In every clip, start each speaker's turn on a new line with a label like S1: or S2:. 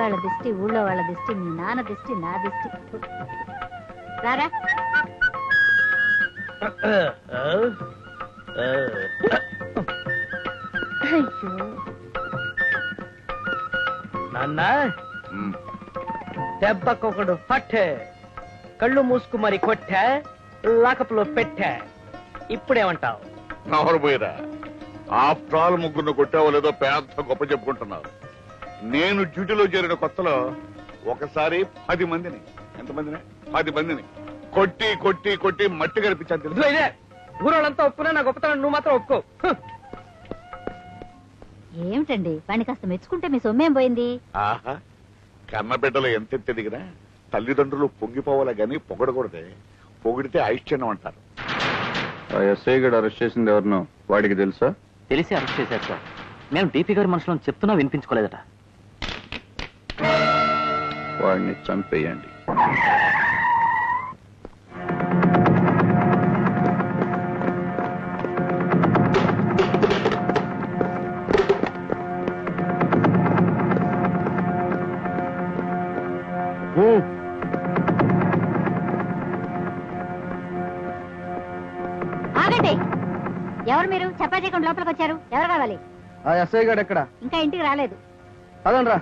S1: వాళ్ళ దిష్టి, ఊళ్ళో వాళ్ళ దిష్టి, మీ నాన్న దిష్టి, నా దిష్టి. రారా.
S2: నాన్న దెబ్బకొకడు పట్టే, కళ్ళు మూసుకు మరి కొట్టా, లాకప్లో పెట్టా. ఇప్పుడేమంటావు?
S3: నవరు పోయిరా. ఆఫ్టర్ ఆల్ ముగ్గురు కొట్టావో లేదో పెద్ద గొప్ప చెప్పుకుంటున్నారు. నేను డ్యూటీలో చేరిన కొత్తలో ఒకసారి 10 మందిని, ఎంతమందిని, 10 మందిని కొట్టి కొట్టి కొట్టి మట్టి కనిపించాను తెలుసు.
S2: ఊరోళ్ళంతా ఒప్పుకున్నా నా గొప్పతనం నువ్వు మాత్రం ఒప్పుకో.
S1: ఏమిటండి వాడిని కాస్త మెచ్చుకుంటే మీ సొమ్మేం పోయింది?
S3: ఆహా, కన్నబిడ్డలు ఎంత ఎదిగినా తల్లిదండ్రులు పొంగిపోవాలా గాని పొగడకూడదే. పొగిడితే ఐశ్చర్యం అంటారు.
S4: ఎస్ఐ గడు అరెస్ట్ చేసింది ఎవరినో వాడికి తెలుసా?
S5: తెలిసి అరెస్ట్ చేశారు సార్. మేము డీపీ గారి మనుషులను చెప్తున్నా వినిపించుకోలేదట.
S4: వాడిని చంపేయండి.
S1: ఆగండి. ఎవరు మీరు? చెప్పా చేయకుండా లోపలికి వచ్చారు. ఎవరు కావాలి?
S4: ఎస్ఐ గడు ఎక్కడ?
S1: ఇంకా ఇంటికి రాలేదు.
S4: పదండ్రా.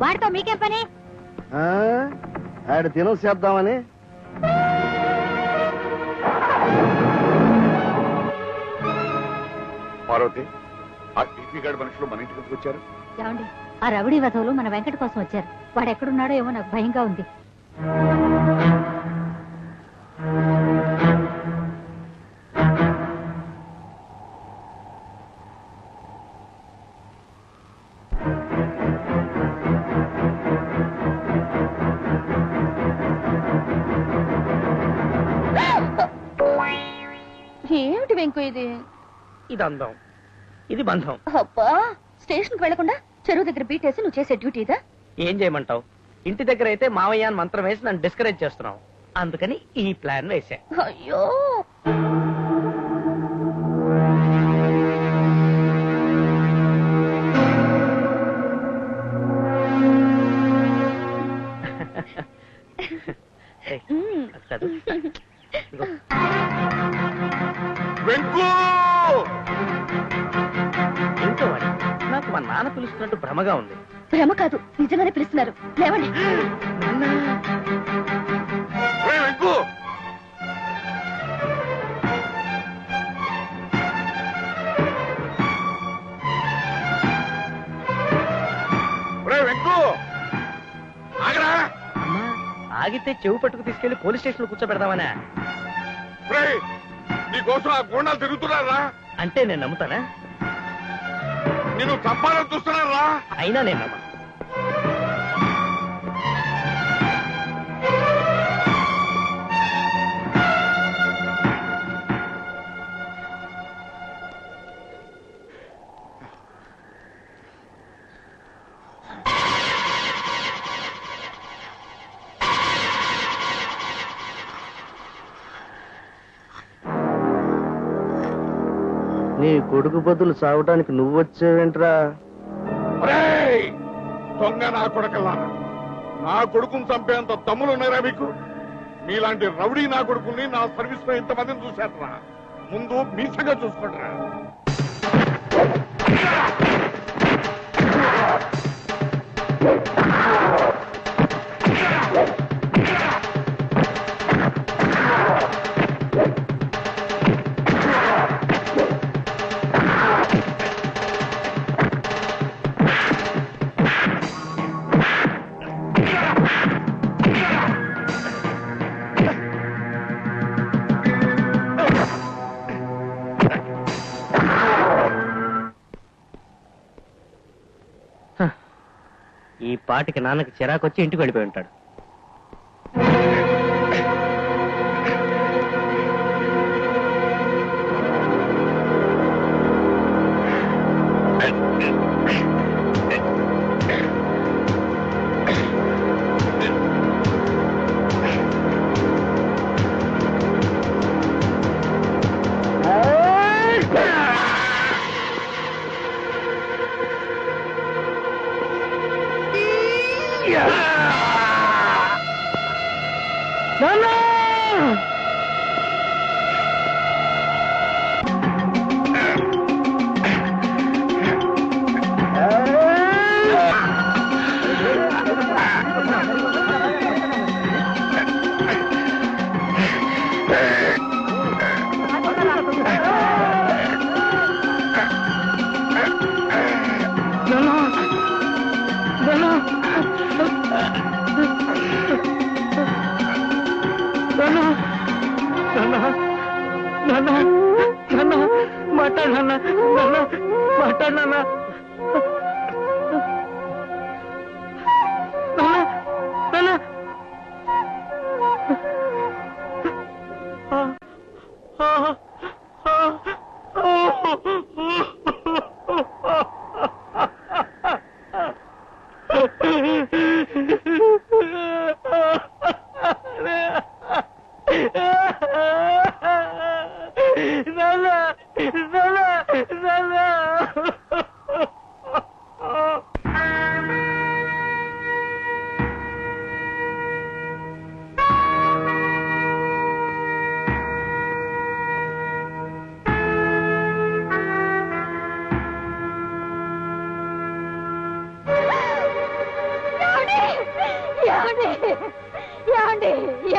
S1: వాడితో మీకేం పని?
S4: ఆడ తినం చేద్దామని.
S3: పార్వతి, ఆ టీపీ గారి మనుషులు మన ఇంటికి వచ్చారు.
S1: ఏమండి, ఆ రౌడీ వధవులు మన వెంకట కోసం వచ్చారు. వాడు ఎక్కడున్నాడో ఏమో నాకు భయంగా ఉంది.
S6: ఏమిటి వెంకు ఇది?
S2: ఇది అందం, ఇది బంధం.
S6: అబ్బా, స్టేషన్ కి వెళ్లకుండా చెరువు దగ్గర బీటేసి నువ్వు చేసే డ్యూటీ ఇదా?
S2: ఏం చేయమంటావు? ఇంటి దగ్గర అయితే మావయ్య అని మంత్రం వేసి నన్ను డిస్కరేజ్ చేస్తున్నావు. అందుకని ఈ ప్లాన్ వేసా.
S6: అయ్యో,
S2: నాకు మా నాన్న పిలుస్తున్నట్టు భ్రమగా ఉంది.
S6: భ్రమ కాదు, నిజంగానే పిలుస్తున్నారు. లేవండి.
S2: అమ్మా, ఆగితే చెవు పట్టుకు తీసుకెళ్లి పోలీస్ స్టేషన్ లో కూర్చోబెడదామనా?
S3: నీకోసం ఆ గోండాలు తిరుగుతున్నారా?
S2: అంటే నేను నమ్ముతానా?
S3: నేను చంపాలని చూస్తున్నారా?
S2: అయినా నేను నమ్మను.
S4: నీ కొడుకు బదులు చావటానికి నువ్వు వచ్చావేంట్రా?
S3: దొంగ నా కొడుకల్లా, నా కొడుకుని చంపేంత దమ్ములు ఉన్నారా మీకు? మీలాంటి రౌడీ నా కొడుకుని నా సర్వీస్ లో ఇంతమందిని చూశారా? ముందు మీసంగా చూసుకుంటారా?
S2: ఈ పాటికి నాన్నకి చిరాకొచ్చి ఇంటికి వెళ్ళిపోయి ఉంటాడు.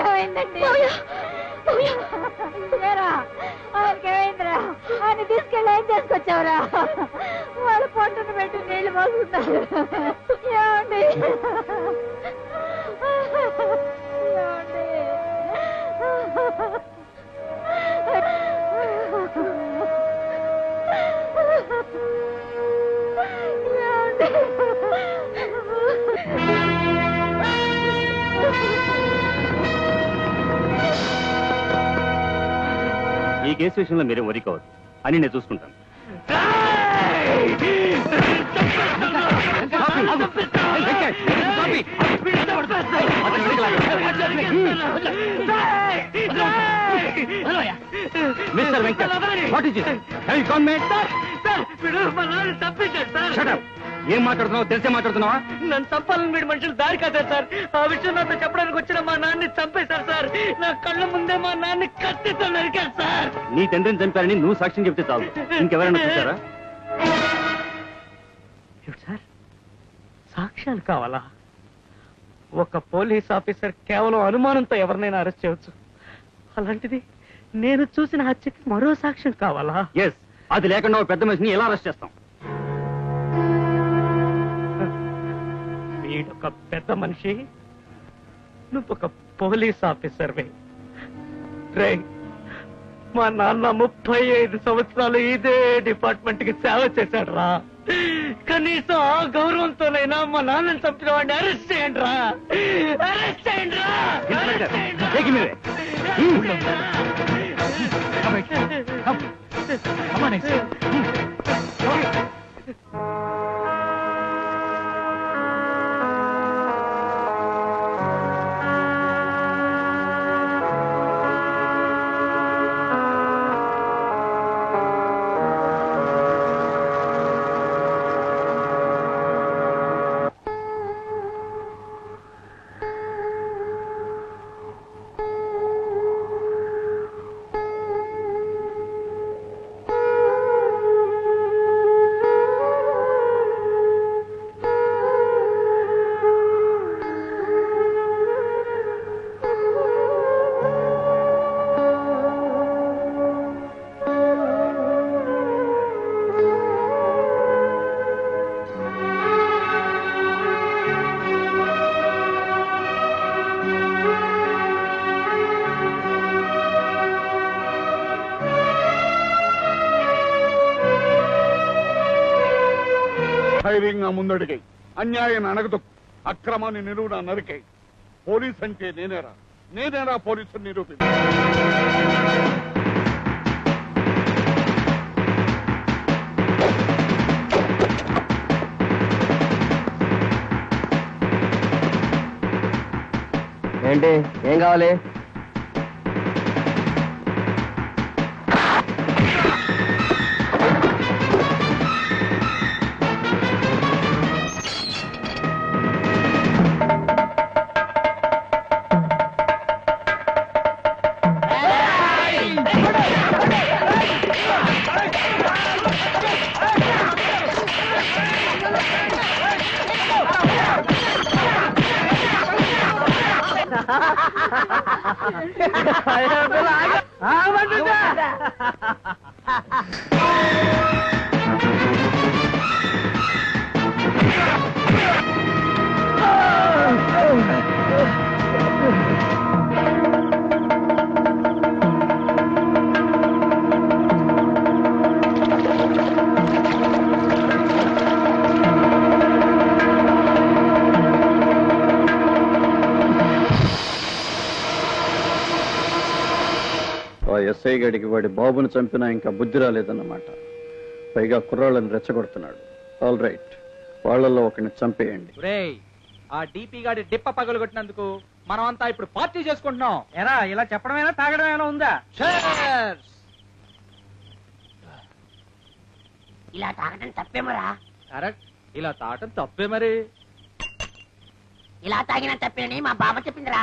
S1: ఏమైందండి? ఆయనకేమైందిరా? ఆయన తీసుకెళ్ళి ఏం చేసుకొచ్చావురా? వాళ్ళ పొట్టును పెట్టి నీళ్లు పోసుకుంటారు. ఏమండి?
S5: ఈ కేసు విషయంలో మీరేం వరి కావద్దు అని నేను చూసుకుంటాను. Mister Venkat, what is it? Have you gone mad? ఏం మాట్లాడుతున్నావు? తెలిసే మాట్లాడుతున్నావా?
S2: నన్ను చంపాలని వీడి మనుషులు దారి కాదు సార్. ఆ విషయం నాతో చెప్పడానికి వచ్చిన మా నాన్ని చంపేశారు సార్. నా కళ్ళ ముందే మా నాన్ని కత్తితో నరికారు సార్.
S5: నీ తండ్రిని చంపారని నువ్వు సాక్ష్యం చెప్తే చాలు. ఇంకెవరైనా చూసారా?
S2: సార్, సాక్ష్యాలు కావాలా? ఒక పోలీస్ ఆఫీసర్ కేవలం అనుమానంతో ఎవరినైనా అరెస్ట్ చేయవచ్చు. అలాంటిది నేను చూసిన హత్యకి మరో సాక్ష్యం కావాలా?
S5: ఎస్, అది లేకుండా పెద్ద మనిషిని ఎలా అరెస్ట్ చేస్తాం?
S2: వీడొక పెద్ద మనిషి, నువ్వొక పోలీస్ ఆఫీసర్వే. రే, మా నాన్న 35 సంవత్సరాలు ఇదే డిపార్ట్మెంట్ కి సేవ చేశాడు రా. కనీసం ఆ గౌరవంతోనైనా మా నాన్నని చంపిన వాడిని అరెస్ట్ చేయండి రా. అరెస్ట్ చేయండి రా.
S3: ధైర్యంగా ముందడిగై, అన్యాయాన్ని అణగదొక్కు, అక్రమాన్ని నిలువునా నరికై. పోలీస్ అంటే నేనేరా పోలీసుని నిరూపించు.
S4: ఏంటి? ఏం కావాలి? ఎస్ఐ గడికి వాడి బాబుని చంపినా ఇంకా బుద్ధి రాలేదన్నమాట. పైగా కుర్రాళ్ళని రెచ్చగొడుతున్నాడు. ఆల్ రైట్, వాళ్ళల్లో ఒకరిని చంపేయండి.
S7: ఆ డిపి గాడి డిప్ప పగలు కొట్టినందుకు మనం అంతా ఇప్పుడు పార్టీ చేసుకుంటున్నాం. ఎరా ఇలా చెప్పడమేనా తాగడమేనా ఉందా?
S8: ఇలా తాగడం తప్పేమరా?
S7: కరెక్ట్, ఇలా తాగటం తప్పే మరి.
S8: ఇలా తాగిన తప్పేనని మా బాబా చెప్పిందిరా.